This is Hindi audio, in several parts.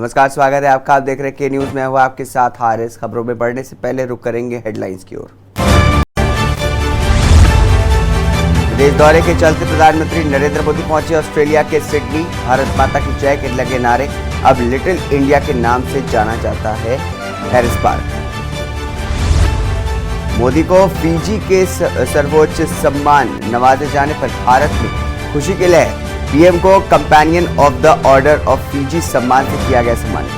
नमस्कार, स्वागत है आपका। आप देख रहे हैं के न्यूज में, हुआ आपके साथ हारिस। खबरों में बढ़ने से पहले रुक करेंगे हेडलाइंस की ओर। विदेश दौरे के चलते प्रधानमंत्री नरेंद्र मोदी पहुंचे ऑस्ट्रेलिया के सिडनी। भारत माता की जय के लगे नारे, अब लिटिल इंडिया के नाम से जाना जाता है हैरिस पार्क। मोदी को फिजी के सर्वोच्च सम्मान नवाजे जाने पर भारत में खुशी की लहर। पीएम को companion of the order of Fiji सम्मान से किया गया सम्मानित।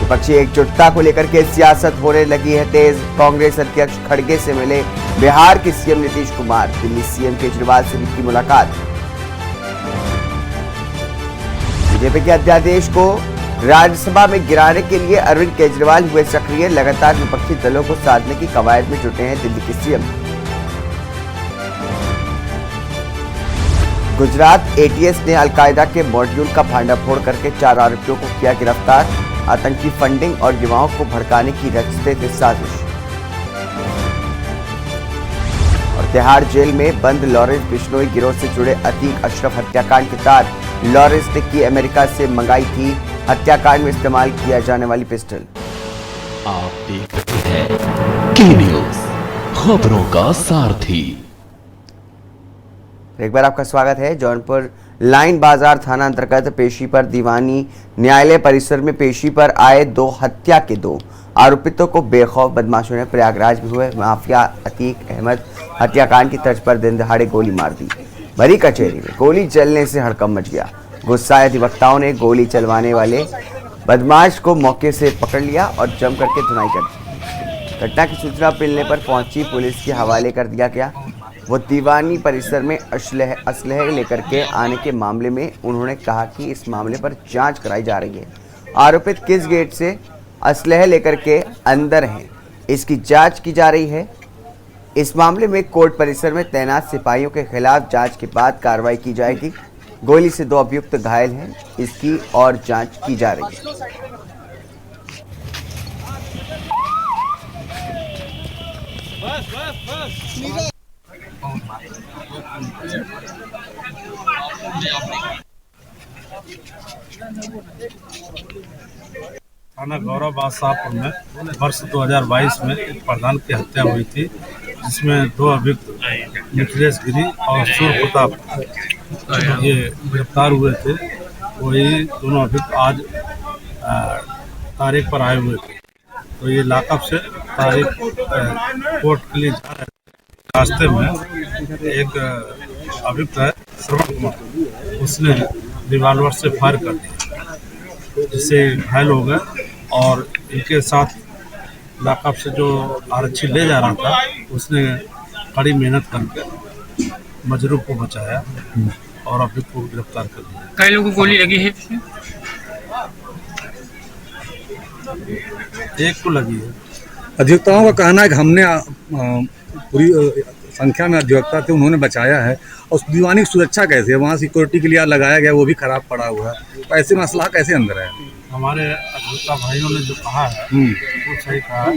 विपक्षी एकजुटता को लेकर के सियासत होने लगी है तेज। कांग्रेस अध्यक्ष खड़गे से मिले बिहार के सीएम नीतीश कुमार। दिल्ली सीएम केजरीवाल से की मुलाकात। बीजेपी के अध्यादेश को राज्यसभा में गिराने के लिए अरविंद केजरीवाल हुए सक्रिय। लगातार विपक्षी दलों को साधने की कवायद में जुटे हैं दिल्ली के सीएम। गुजरात एटीएस ने अलकायदा के मॉड्यूल का भांडाफोड़ करके 4 आरोपियों को किया गिरफ्तार। आतंकी फंडिंग और युवाओं को भड़काने की रचते थे साजिश। और तिहाड़ जेल में बंद लॉरेंस बिश्नोई गिरोह से जुड़े अतीक अशरफ हत्याकांड की तार। लॉरेंस ने की अमेरिका से मंगाई थी हत्याकांड में इस्तेमाल किया जाने वाली पिस्टल। आप देख रहे हैं के न्यूज, खबरों का सारथी। एक बार आपका स्वागत है। जौनपुर लाइन बाजार थाना अंतर्गत पेशी पर दीवानी न्यायालय परिसर में पेशी पर आए 2 हत्या के 2 आरोपितों को बेखौफ बदमाशों ने प्रयागराज में हुए माफिया अतीक अहमद हत्याकांड की तर्ज पर दिन दहाड़े गोली मार दी। भरी कचहरी में गोली चलने से हड़कंप मच गया। गुस्साए अधिवक्ताओं ने गोली चलवाने वाले बदमाश को मौके से पकड़ लिया और जम करके धुनाई कर दी। घटना की सूचना मिलने पर पहुंची पुलिस के हवाले कर दिया गया। वो दीवानी परिसर में असलहे लेकर के आने के मामले में उन्होंने कहा कि इस मामले पर जांच कराई जा रही है। आरोपित किस गेट से असलहे लेकर के अंदर हैं, इसकी जांच की जा रही है। इस मामले में कोर्ट परिसर में तैनात सिपाहियों के खिलाफ जांच के बाद कार्रवाई की जाएगी। गोली से 2 अभियुक्त घायल हैं, इसकी और जांच की जा रही है। थाना गौरव बादशाहपुर में वर्ष 2022 में एक प्रधान की हत्या हुई थी, जिसमें 2 अभियुक्त मिथिलेश गिरी और सूर्य प्रताप ये गिरफ्तार हुए थे। वही दोनों अभियुक्त आज तारीख पर आए हुए थे। तो ये लाकअप से तारीख कोर्ट के लिए जा रहे थे। रास्ते में एक अभियुक्त है श्रवण कुमार, उसने रिवाल्वर से फायर कर दिया, जिससे घायल हो गए। और इनके साथ लाकअप से जो आरक्षी ले जा रहा था, उसने कड़ी मेहनत करके मजरूम को बचाया और अभियुक्त को गिरफ्तार कर दिया। कई लोगों को गोली लगी है, एक को लगी है। अधिवक्ताओं का कहना है कि हमने पूरी संख्या में अधिवक्ता थे, उन्होंने बचाया है। और दीवानी की सुरक्षा कैसे है, वहाँ सिक्योरिटी के लिए लगाया गया, वो भी खराब पड़ा हुआ है। तो ऐसे मसला कैसे अंदर है? हमारे अधिवक्ता भाइयों ने जो कहा है वो सही कहा है।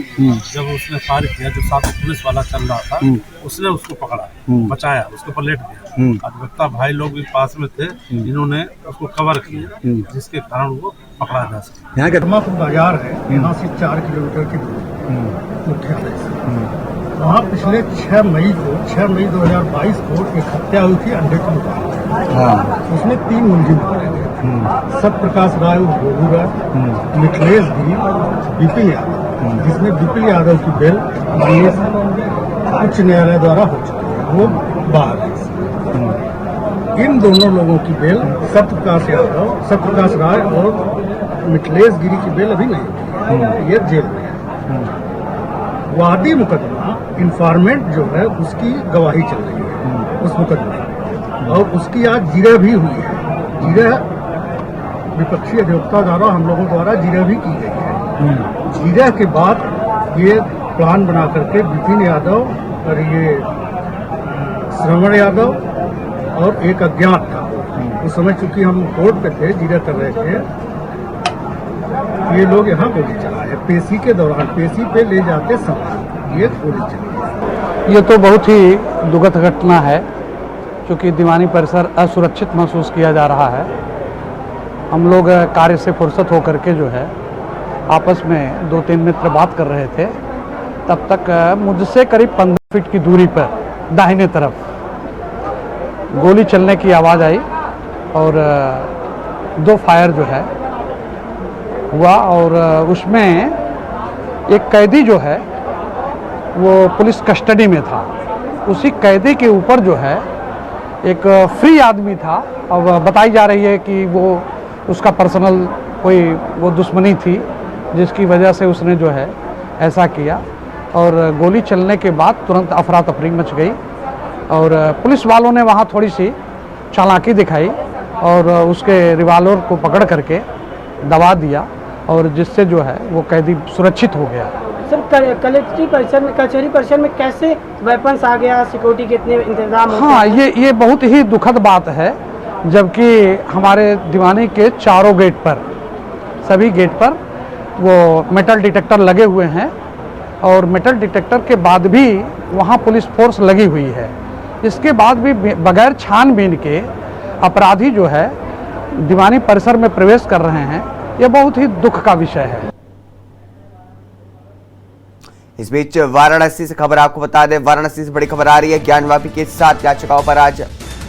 जब उसने फायर किया, जो साथ पुलिस वाला चल रहा था, उसने उसको पकड़ा, बचाया, उसके ऊपर लेट गया। अधिवक्ता भाई लोग भी पास में थे, इन्होंने उसको कवर किया, जिसके कारण वो पकड़ा जा सके। यहाँ के बाजार है, यहाँ से 4 किलोमीटर की दूरी मुख्यालय से। वहाँ पिछले 6 मई 2022 को एक हत्या हुई थी अंडे की दुकान। उसमें 3 मुलजिम मारे गए। सत्य प्रकाश राय, गोलू राय, मिथिलेश गिरी, विपिन यादव, जिसमें विपिन यादव की बेल उच्च न्यायालय द्वारा हो चुकी है, वो बाहर है। इन दोनों लोगों की बेल सत्य प्रकाश राय और मिथिलेश गिरी की बेल अभी नहीं हुई है, ये जेल में है। वादी मुकदमा इंफॉर्मेंट जो है उसकी गवाही चल रही है उस मुकदमे में, और उसकी आज जिरह भी हुई है। जिरह विपक्षी अधिवक्ता द्वारा हम लोगों द्वारा जिरह भी की गई है। जिरह के बाद ये प्लान बना करके विपिन यादव और ये श्रवण यादव और एक अज्ञात था, उस समय चूंकि हम कोर्ट पे थे, जिरह कर रहे थे, ये लोग यहाँ गोली चलाए। पेशी के दौरान पेशी पे ले जाते समय ये गोली चली। ये तो बहुत ही दुखद घटना है, क्योंकि दीवानी परिसर असुरक्षित महसूस किया जा रहा है। हम लोग कार्य से फुर्सत होकर के जो है आपस में 2-3 मित्र बात कर रहे थे। तब तक मुझसे करीब 15 फीट की दूरी पर दाहिने तरफ गोली चलने की आवाज़ आई और 2 फायर जो है हुआ और उसमें एक कैदी जो है वो पुलिस कस्टडी में था। उसी कैदी के ऊपर जो है एक फ्री आदमी था। अब बताई जा रही है कि वो उसका पर्सनल कोई वो दुश्मनी थी जिसकी वजह से उसने जो है ऐसा किया और गोली चलने के बाद तुरंत अफरा तफरी मच गई और पुलिस वालों ने वहाँ थोड़ी सी चालाकी दिखाई और उसके रिवॉल्वर को पकड़ करके दबा दिया और जिससे जो है वो कैदी सुरक्षित हो गया। सर कचहरी परिसर में कैसे वेपन्स आ गया, सिक्योरिटी के इतने इंतजाम होते हैं? हाँ, ये बहुत ही दुखद बात है, जबकि हमारे दीवानी के चारों गेट पर, सभी गेट पर वो मेटल डिटेक्टर लगे हुए हैं और मेटल डिटेक्टर के बाद भी वहाँ पुलिस फोर्स लगी हुई है। इसके बाद भी बगैर छानबीन के अपराधी जो है दीवानी परिसर में प्रवेश कर रहे हैं। यह बहुत ही दुख का विषय है। इस बीच वाराणसी से खबर आपको बता दें, वाराणसी से बड़ी खबर आ रही है। ज्ञानवापी के 7 याचिकाओं पर आज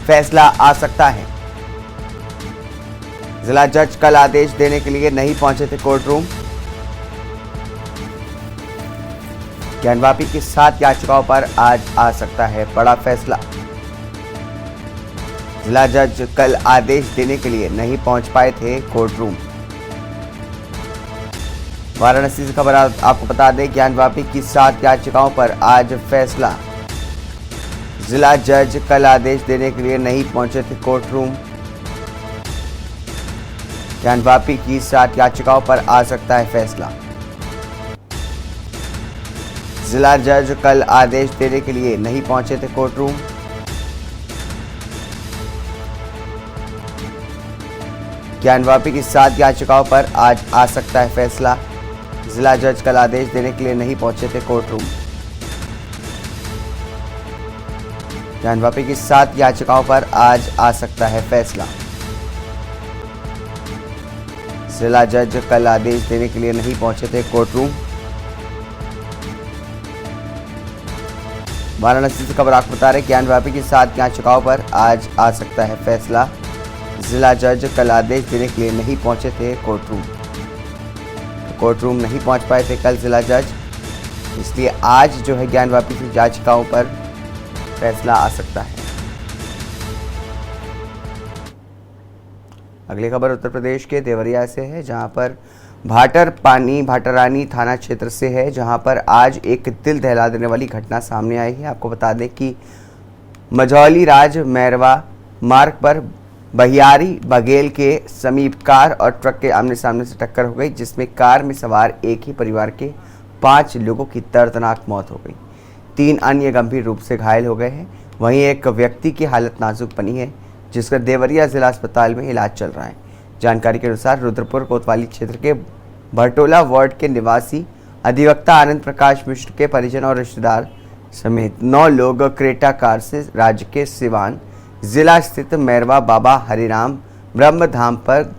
फैसला आ सकता है। जिला जज कल आदेश देने के लिए नहीं पहुंचे थे कोर्ट रूम। ज्ञानवापी की 7 याचिकाओं पर आज आ सकता है बड़ा फैसला। जिला जज कल आदेश देने के लिए नहीं पहुंच पाए थे कोर्ट रूम। वाराणसी से खबर आपको बता दें, ज्ञानवापी की 7 याचिकाओं पर आज फैसला। जिला जज कल आदेश देने के लिए नहीं पहुंचे थे कोर्ट रूम। ज्ञानवापी की 7 याचिकाओं पर आ सकता है फैसला। जिला जज कल आदेश देने के लिए नहीं पहुंचे थे कोर्ट रूम। ज्ञानवापी की 7 याचिकाओं पर आज आ सकता है फैसला। जिला जज कल आदेश देने के लिए नहीं पहुंचे थे कोर्ट रूम। ज्ञानवापी की 7 याचिकाओं पर आज आ सकता है फैसला। जिला जज कल आदेश देने के लिए नहीं पहुंचे थे कोर्ट रूम। वाराणसी से खबर आपको बता रहे, ज्ञानवापी की 7 याचिकाओं पर आज आ सकता है फैसला। जिला जज कल आदेश देने के लिए नहीं पहुंचे थे कोर्ट रूम। कोर्ट रूम नहीं पहुंच पाए थे कल जिला जज, इसलिए आज जो है ज्ञानवापी की याचिकाओं पर फैसला आ सकता है। अगली खबर उत्तर प्रदेश के देवरिया से है, जहां पर भाटरानी थाना क्षेत्र से है, जहां पर आज एक दिल दहला देने वाली घटना सामने आई है। आपको बता दें कि मझौली राज मैरवा मार्ग पर बहियारी बघेल के समीप कार और ट्रक के आमने सामने से टक्कर हो गई, जिसमें कार में सवार एक ही परिवार के 5 लोगों की दर्दनाक मौत हो गई। 3 अन्य गंभीर रूप से घायल हो गए हैं। वहीं एक व्यक्ति की हालत नाजुक बनी है, जिसका देवरिया जिला अस्पताल में इलाज चल रहा है। जानकारी के अनुसार रुद्रपुर कोतवाली क्षेत्र के भटोला वार्ड के निवासी अधिवक्ता आनंद प्रकाश मिश्र के परिजन और रिश्तेदार समेत 9 लोग क्रेटा कार से राज्य के सिवान जिला स्थित मैरवा बाबा हरिराम ब्रह्म धाम पर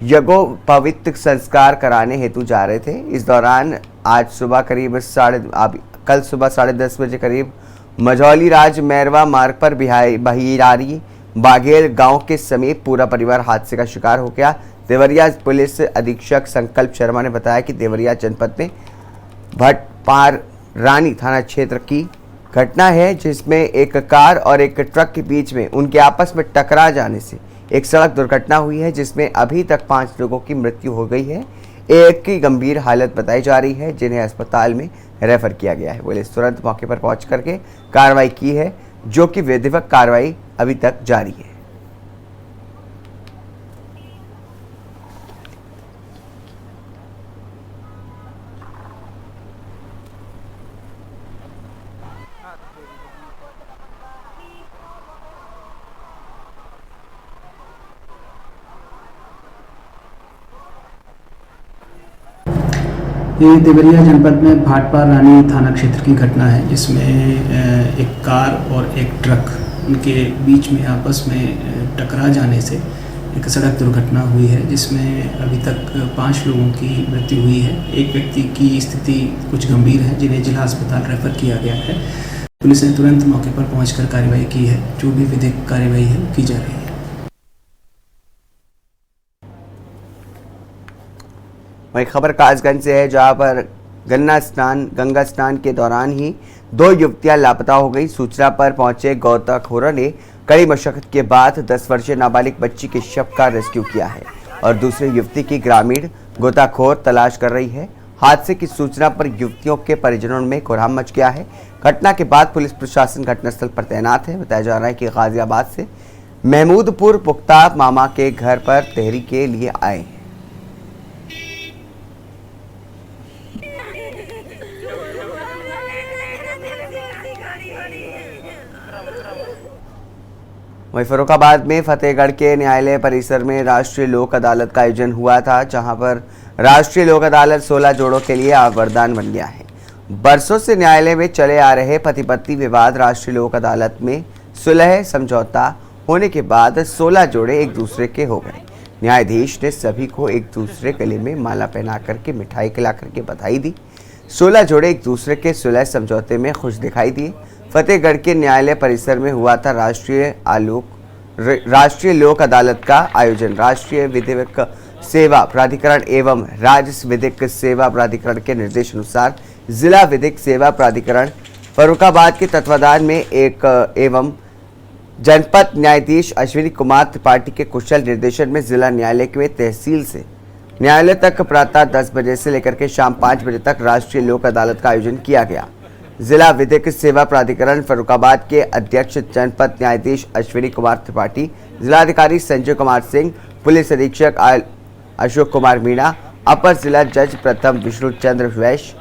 यज्ञोपवीत संस्कार कराने हेतु जा रहे थे। इस दौरान आज सुबह कल सुबह 10:30 बजे करीब मझौली राज मैरवा मार्ग पर बहियारी बाघेल गांव के समीप पूरा परिवार हादसे का शिकार हो गया। देवरिया पुलिस अधीक्षक संकल्प शर्मा ने बताया कि देवरिया जनपद में भटपारानी थाना क्षेत्र की घटना है, जिसमें एक कार और एक ट्रक के बीच में उनके आपस में टकरा जाने से एक सड़क दुर्घटना हुई है, जिसमें अभी तक 5 लोगों की मृत्यु हो गई है। एक की गंभीर हालत बताई जा रही है, जिन्हें अस्पताल में रेफर किया गया है। पुलिस तुरंत मौके पर पहुंच करके कार्रवाई की है, जो कि विधिवत कार्रवाई अभी तक जारी है। ये देवरिया जनपद में भाटपारानी थाना क्षेत्र की घटना है, जिसमें एक कार और एक ट्रक उनके बीच में आपस में टकरा जाने से एक सड़क दुर्घटना हुई है जिसमें अभी तक 5 लोगों की मृत्यु हुई है। एक व्यक्ति की स्थिति कुछ गंभीर है जिन्हें जिला अस्पताल रेफर किया गया है। पुलिस ने तुरंत मौके पर पहुंचकर कार्रवाई की है। जो भी विधिक कार्रवाई है की जा रही है। वही खबर कासगंज से है, जहां पर गंगा स्नान के दौरान ही 2 युवतियां लापता हो गई। सूचना पर पहुंचे गोताखोरों ने कड़ी मशक्कत के बाद 10 वर्षीय नाबालिग बच्ची के शव का रेस्क्यू किया है और दूसरी युवती की ग्रामीण गोताखोर तलाश कर रही है। हादसे की सूचना पर युवतियों के परिजनों में कोहराम मच गया है। घटना के बाद पुलिस प्रशासन घटनास्थल पर तैनात है। बताया जा रहा है कि गाजियाबाद से महमूदपुर पुख्ता मामा के घर पर तहरी के लिए आए हैं। वहीं फर्रुखाबाद में फतेहगढ़ के न्यायालय परिसर में राष्ट्रीय लोक अदालत का आयोजन हुआ था, जहां पर राष्ट्रीय लोक अदालत 16 जोड़ों के लिए वरदान बन गया है। बरसों से न्यायालय में चले आ रहे पति पत्नी विवाद राष्ट्रीय लोक अदालत में सुलह समझौता होने के बाद 16 जोड़े एक दूसरे के हो गए। न्यायाधीश ने सभी को एक दूसरे गले में माला पहना करके मिठाई खिला करके बधाई दी। 16 जोड़े एक दूसरे के सुलह समझौते में खुश दिखाई दिए। फतेहगढ़ के न्यायालय परिसर में हुआ था राष्ट्रीय लोक अदालत का आयोजन। राष्ट्रीय विधिक सेवा प्राधिकरण एवं राज्य विधिक सेवा प्राधिकरण के निर्देश अनुसार जिला विधिक सेवा प्राधिकरण फर्रुखाबाद के तत्वाधान में एवं जनपद न्यायाधीश अश्विनी कुमार त्रिपाठी के कुशल निर्देशन में जिला न्यायालय के तहसील से न्यायालय तक प्रातः 10 बजे से लेकर के शाम 5 बजे तक राष्ट्रीय लोक अदालत का आयोजन किया गया। जिला विधिक सेवा प्राधिकरण फर्रुखाबाद के अध्यक्ष जनपद न्यायाधीश अश्विनी कुमार त्रिपाठी, जिलाधिकारी संजय कुमार सिंह, पुलिस अधीक्षक अशोक कुमार मीणा, अपर जिला जज प्रथम विष्णु चंद्र वैश्य,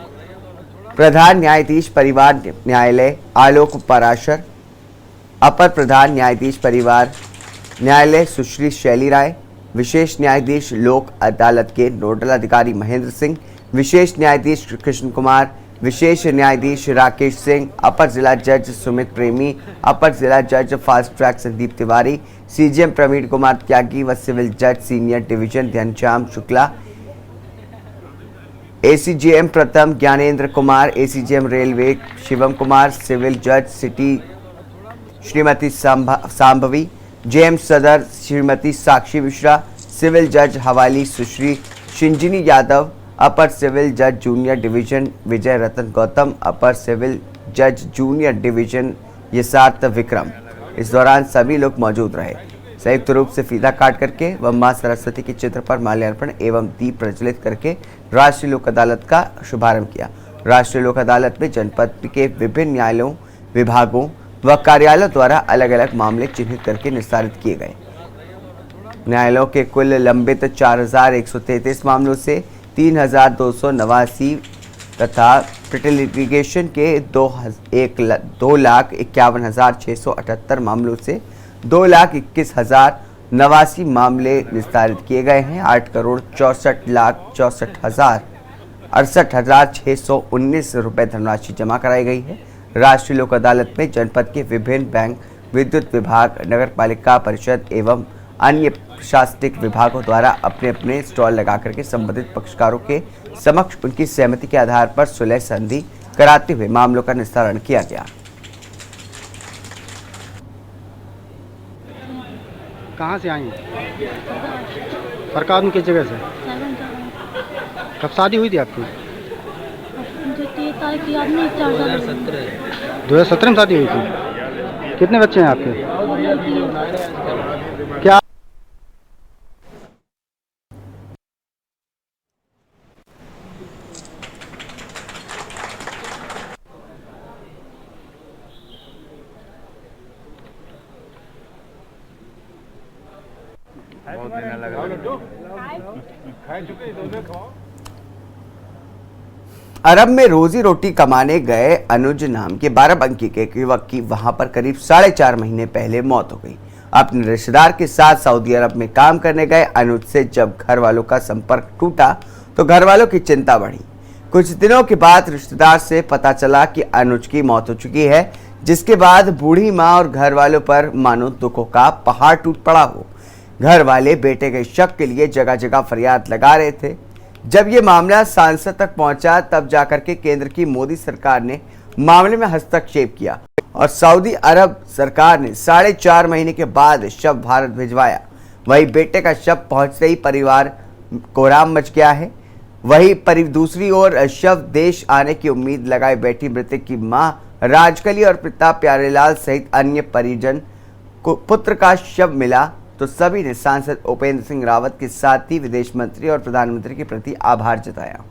प्रधान न्यायाधीश परिवार न्यायालय आलोक पराशर, अपर प्रधान न्यायाधीश परिवार न्यायालय सुश्री शैली राय, विशेष न्यायाधीश लोक अदालत के नोडल अधिकारी महेंद्र सिंह, विशेष न्यायाधीश कृष्ण कुमार, विशेष न्यायाधीश राकेश सिंह, अपर जिला जज सुमित प्रेमी, अपर जिला जज fast track Sandeep Tiwari, CGM Praveen Kumar Tyagi व सिविल जज senior division Ghanshyam Shukla, ACGM प्रथम Gyanendra Kumar, ACGM railway Shivam Kumar, civil जज सिटी श्रीमती सांभवी, जेएम सदर श्रीमती साक्षी मिश्रा, सिविल जज हवाली सुश्री शिंजिनी यादव, अपर सिविल जज जूनियर डिवीजन विजय रतन गौतम, अपर सिविल जज जूनियर डिवीजन यसार्थ विक्रम। इस दौरान सभी लोग मौजूद रहे। संयुक्त रूप से फीता काट करके व मां सरस्वती के चित्र पर माल्यार्पण एवं दीप प्रज्वलित करके राष्ट्रीय लोक अदालत का शुभारंभ किया। राष्ट्रीय लोक अदालत में जनपद के विभिन्न न्यायालयों, विभागों व कार्यालयों द्वारा अलग अलग मामले चिन्हित करके निस्तारित किए गए। न्यायालयों के कुल लंबित 4133 मामलों से 3289 तथा लिटिगेशन के 2,51,678 मामलों से 2,21,089 मामले निस्तारित किए गए हैं। 8,64,68,619 रुपए धनराशि जमा कराई गई है। राष्ट्रीय लोक अदालत में जनपद के विभिन्न बैंक, विद्युत विभाग, नगर पालिका परिषद एवं अन्य प्रशासनिक विभागों द्वारा अपने अपने स्टॉल लगाकर के संबंधित पक्षकारों के समक्ष उनकी सहमति के आधार पर सुलह संधि कराते हुए मामलों का निस्तारण किया गया। कहाँ से आई? सरकार में किस जगह से? कब शादी हुई थी आपकी? 2017 में शादी हुई थी। कितने बच्चे हैं आपके? क्या अरब में रोजी रोटी कमाने गए अनुज नाम के 12 के युवक की वहां पर करीब 4.5 महीने पहले मौत हो गई। अपने रिश्तेदार के साथ सऊदी अरब में काम करने गए अनुज से जब घर वालों का संपर्क टूटा तो घर वालों की चिंता बढ़ी। कुछ दिनों के बाद रिश्तेदार से पता चला कि अनुज की मौत हो चुकी है, जिसके बाद बूढ़ी मां और घर वालों पर मानो दुखों का पहाड़ टूट पड़ा हो। घर वाले बेटे के शक के लिए जगह जगह फरियाद लगा रहे थे। जब ये मामला सांसद तक पहुंचा तब जाकर के केंद्र की मोदी सरकार ने मामले में हस्तक्षेप किया और सऊदी अरब सरकार ने 4.5 महीने के बाद शव भारत भिजवाया। वही बेटे का शव पहुंचते ही परिवार कोहराम मच गया है। वही दूसरी ओर शव देश आने की उम्मीद लगाए बैठी मृतक की मां राजकली और पिता प्यारेलाल सहित अन्य परिजन को पुत्र का शव मिला तो सभी ने सांसद उपेंद्र सिंह रावत के साथ ही विदेश मंत्री और प्रधानमंत्री के प्रति आभार जताया।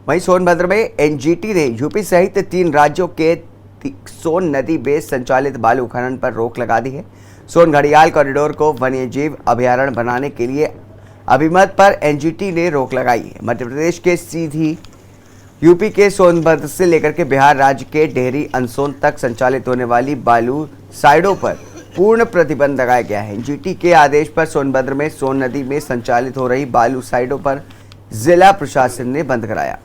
वहीं सोनभद्र में एनजीटी ने यूपी सहित 3 राज्यों के सोन नदी बेस संचालित बालू खनन पर रोक लगा दी है। सोन घड़ियाल कॉरिडोर को वन्यजीव अभयारण्य बनाने के लिए अभिमत पर एनजीटी ने रोक लगाई है। मध्य प्रदेश के सीधी यूपी के सोनभद्र से लेकर के बिहार राज्य के डेहरी अनसोन तक संचालित होने वाली बालू साइडों पर पूर्ण प्रतिबंध लगाया गया है। एनजीटी के आदेश पर सोनभद्र में सोन नदी में संचालित हो रही बालू साइडों पर जिला प्रशासन ने बंद कराया।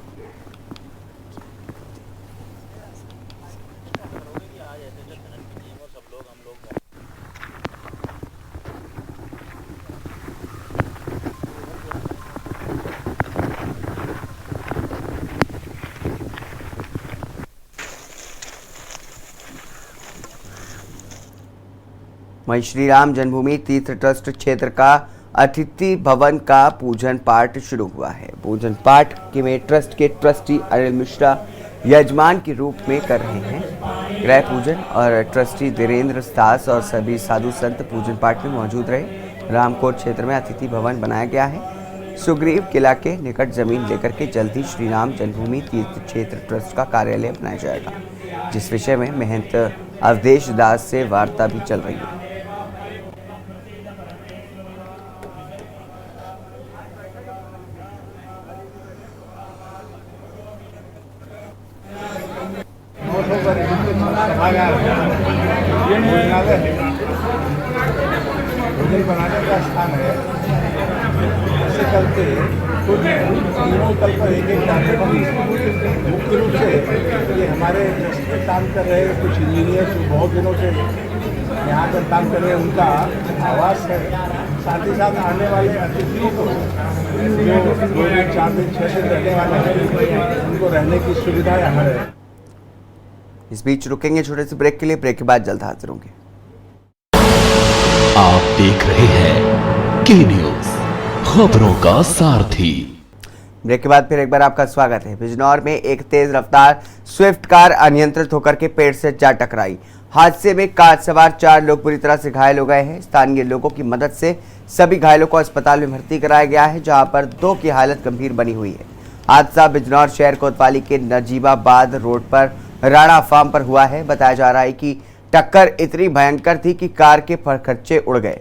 वहीं श्री राम जन्मभूमि तीर्थ ट्रस्ट क्षेत्र का अतिथि भवन का पूजन पाठ शुरू हुआ है। पूजन पाठ के में ट्रस्ट के ट्रस्टी अनिल मिश्रा यजमान के रूप में कर रहे हैं। गृह पूजन और ट्रस्टी धीरेन्द्र दास और सभी साधु संत पूजन पाठ में मौजूद रहे। रामकोट क्षेत्र में अतिथि भवन बनाया गया है। सुग्रीव किला के निकट जमीन लेकर के जल्द ही श्री राम जन्मभूमि तीर्थ क्षेत्र ट्रस्ट का कार्यालय बनाया जाएगा, जिस विषय में महंत अवधेश दास से वार्ता भी चल रही है। भोजन बनाने का स्थान है। ऐसे करके कुछ तीनों तल पर एक कार्यक्रम मुख्य रूप से ये हमारे ट्रस्ट में काम कर रहे कुछ इंजीनियर्स बहुत दिनों से यहाँ पर काम कर रहे हैं, उनका आवास है। साथ ही साथ आने वाले अतिथियों को जो 2 दिन 4 दिन 6 दिन रहने वाले हैं उनको रहने की सुविधा यहाँ है। इस बीच रुकेंगे छोटे से ब्रेक के लिए। ब्रेक के बाद जल्द हाजिर होंगे। आप देख रहे हैं के न्यूज, खबरों का सारथी। ब्रेक के बाद फिर एक बार आपका स्वागत है। बिजनौर में एक तेज रफ्तार स्विफ्ट कार अनियंत्रित होकर के पेड़ से जा टकराई। हादसे में कार सवार 4 लोग बुरी तरह से घायल हो गए हैं। स्थानीय लोगों की मदद से सभी घायलों को अस्पताल में भर्ती कराया गया है, जहां पर 2 की हालत गंभीर बनी हुई है। हादसा बिजनौर शहर कोतवाली के नजीबाबाद रोड पर राणा फार्म पर हुआ है। बताया जा रहा है कि टक्कर इतनी भयंकर थी कि कार के फरखच्चे उड़ गए।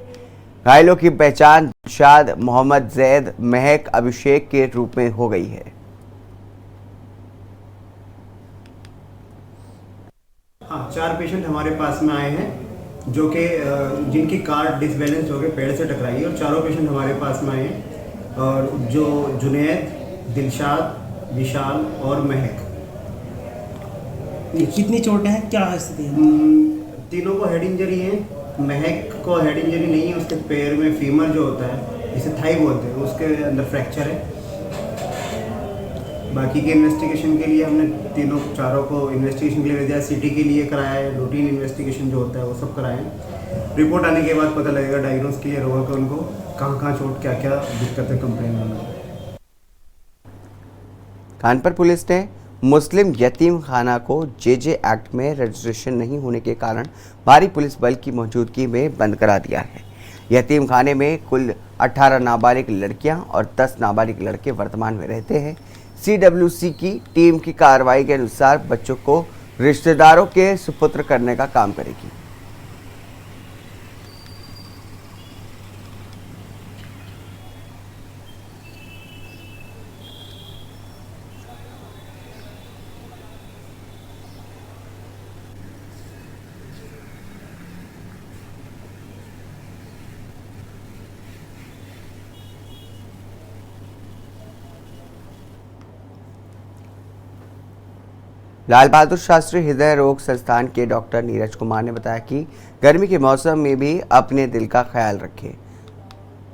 घायलों की पहचान दिलशाद, मोहम्मद जैद, महक, अभिषेक के रूप में हो गई है। हाँ, 4 पेशेंट हमारे पास में आए हैं जो कि जिनकी कार डिसबैलेंस हो गए, पेड़ से टकराई और चारों पेशेंट हमारे पास में आए हैं। और जो जुनैद, दिलशाद, विशाल और महक। कितनी चोटें हैं, क्या स्थिति है? तीनों को हेड इंजरी है। महक को हेड इंजरी नहीं है, उसके पैर में फीमर जो होता है, जिसे थाई बोलते हैं, उसके अंदर फ्रैक्चर है। बाकी के इन्वेस्टिगेशन के लिए हमने चारों को इन्वेस्टिगेशन के लिए भेजा है। सिटी के लिए कराया है, रूटीन इन्वेस्टिगेशन जो होता है वो सब कराए हैं। रिपोर्ट आने के बाद पता लगेगा डायग्नोस क्लियर होगा कि उनको कहाँ चोट, क्या क्या दिक्कतें कंप्लेन में। कानपुर पुलिस ने मुस्लिम यतीम खाना को जेजे एक्ट में रजिस्ट्रेशन नहीं होने के कारण भारी पुलिस बल की मौजूदगी में बंद करा दिया है। यतीम खाने में कुल 18 नाबालिग लड़कियां और 10 नाबालिग लड़के वर्तमान में रहते हैं। CWC की टीम की कार्रवाई के अनुसार बच्चों को रिश्तेदारों के सुपुत्र करने का काम करेगी। लाल बहादुर शास्त्री हृदय रोग संस्थान के डॉक्टर नीरज कुमार ने बताया कि गर्मी के मौसम में भी अपने दिल का ख्याल रखें।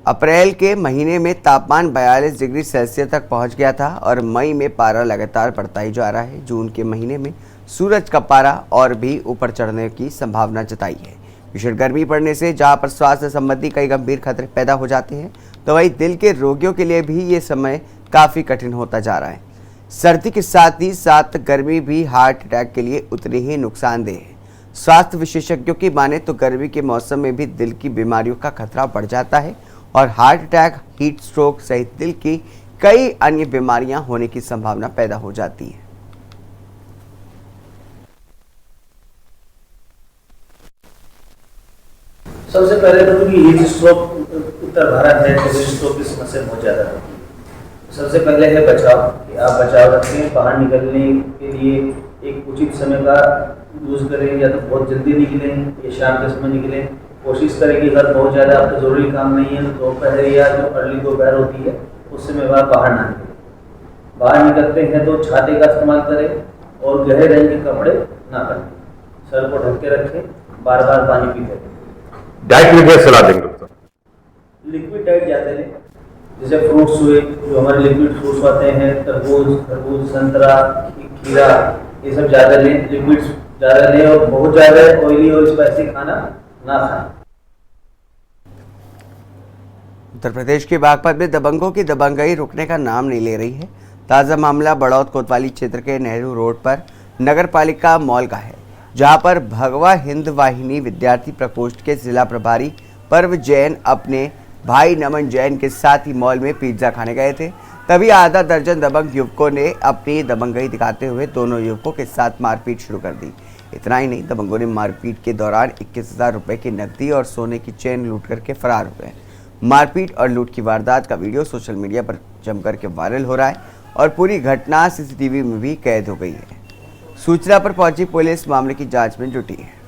अप्रैल के महीने में तापमान 42 डिग्री सेल्सियस तक पहुंच गया था और मई में पारा लगातार बढ़ता ही जा रहा है। जून के महीने में सूरज का पारा और भी ऊपर चढ़ने की संभावना जताई है। भीषण गर्मी पड़ने से जहां पर स्वास्थ्य संबंधी कई गंभीर खतरे पैदा हो जाते हैं, तो वहीं दिल के रोगियों के लिए भी ये समय काफ़ी कठिन होता जा रहा है। सर्दी के साथ ही साथ गर्मी भी हार्ट अटैक के लिए उतनी ही नुकसानदेह है। स्वास्थ्य विशेषज्ञों की माने तो गर्मी के मौसम में भी दिल की बीमारियों का खतरा बढ़ जाता है और हार्ट अटैक, हीट स्ट्रोक सहित दिल की कई अन्य बीमारियां होने की संभावना पैदा हो जाती है। सबसे पहले तो क्योंकि हीट स्ट्रोक उत्तर भारत है, हीट स्ट्रोक की समस्या बहुत ज़्यादा होती है। सबसे पहले है बचाव, कि आप बचाव रखें। बाहर निकलने के लिए एक उचित समय का यूज़ करें, या तो बहुत जल्दी निकलें या शाम के समय निकलें। कोशिश करें कि अगर बहुत ज़्यादा आपका ज़रूरी काम नहीं है तो दोपहर या जो अर्ली दोपहर होती है उस समय बाहर ना निकलें। बाहर निकलते हैं तो छाते का इस्तेमाल करें और गहरे रंग के कपड़े ना पहनें। सर को ढक के रखें, बार बार पानी पीते रहें। डाइट में क्या सलाह देंगे? लिक्विड डाइट ज़्यादा लें, जैसे फ्रूट्स हुए, जो हमारे लिक्विड फ्रूट्स आते हैं, तरबूज, खरबूज, संतरा, खीरा, ये सब ज़्यादा लें। लिक्विड्स ज़्यादा लें और बहुत ज़्यादा ऑयली और स्पाइसी खाना ना खाएं। उत्तर प्रदेश के बागपत में दबंगों की दबंगई रुकने का नाम नहीं ले रही है। ताज़ा मामला बड़ौद कोतवाली क्षेत्र के नेहरू रोड पर नगर पालिका मॉल का है, जहां पर भगवा हिंद वाहिनी विद्यार्थी प्रकोष्ठ के जिला प्रभारी पर्व जैन अपने भाई नमन जैन के साथ ही मॉल में पिज्जा खाने गए थे। तभी आधा दर्जन दबंग युवकों ने अपनी दबंगई दिखाते हुए दोनों युवकों के साथ मारपीट शुरू कर दी। इतना ही नहीं, दबंगों ने मारपीट के दौरान 21,000 रुपए की नकदी और सोने की चेन लूट करके फरार हो गए। मारपीट और लूट की वारदात का वीडियो सोशल मीडिया पर जमकर के वायरल हो रहा है और पूरी घटना सीसीटीवी में भी कैद हो गई है। सूचना पर पहुंची पुलिस मामले की जांच में जुटी है।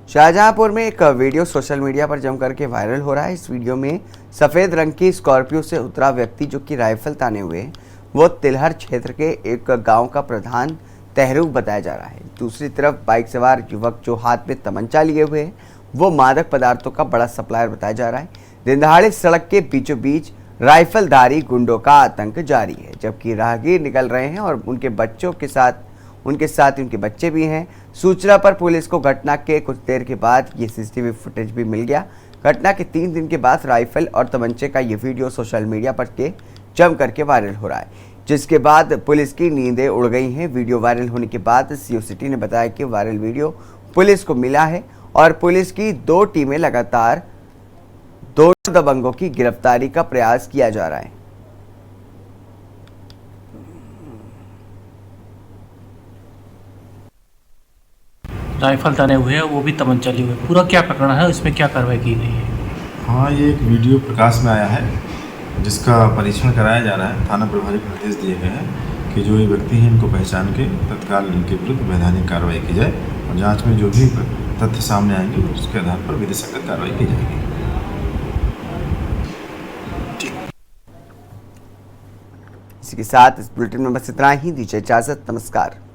शाहजहांपुर में एक वीडियो सोशल मीडिया पर जमकर के वायरल हो रहा है। इस वीडियो में सफ़ेद रंग की स्कॉर्पियो से उतरा व्यक्ति, जो कि राइफल ताने हुए है, वो तिलहर क्षेत्र के एक गांव का प्रधान तहरूब बताया जा रहा है। दूसरी तरफ बाइक सवार युवक जो हाथ में तमंचा लिए हुए है, वो मादक पदार्थों का बड़ा सप्लायर बताया जा रहा है। दिन दहाड़े सड़क के बीचों बीच राइफलधारी गुंडों का आतंक जारी है, जबकि राहगीर निकल रहे हैं और उनके साथ ही उनके बच्चे भी हैं। सूचना पर पुलिस को घटना के कुछ देर के बाद ये सीसीटीवी फुटेज भी मिल गया। घटना के 3 दिन के बाद राइफल और तमंचे का ये वीडियो सोशल मीडिया पर जम करके वायरल हो रहा है, जिसके बाद पुलिस की नींदें उड़ गई हैं। वीडियो वायरल होने के बाद सीओ सिटी ने बताया कि वायरल वीडियो पुलिस को मिला है और पुलिस की 2 टीमें लगातार दोनों दबंगों की गिरफ्तारी का प्रयास किया जा रहा है। राइफल ताने हुए हैं, वो भी तमंचा लिए हुए। पूरा क्या प्रकरण है, इसमें क्या कार्रवाई की गई है? हाँ, ये एक वीडियो प्रकाश में आया है, जिसका परीक्षण कराया जा रहा है। थाना प्रभारी को निर्देश दिए गए हैं कि जो ये व्यक्ति हैं, इनको पहचान के तत्काल इनके विरुद्ध वैधानिक कार्रवाई की जाए और जांच में जो भी तथ्य सामने आएंगे उसके आधार पर विधि संगत कार्रवाई की जाएगी। इसी के साथ इस बुलेटिन में बस इतना ही। दीजिए इजाजत, नमस्कार।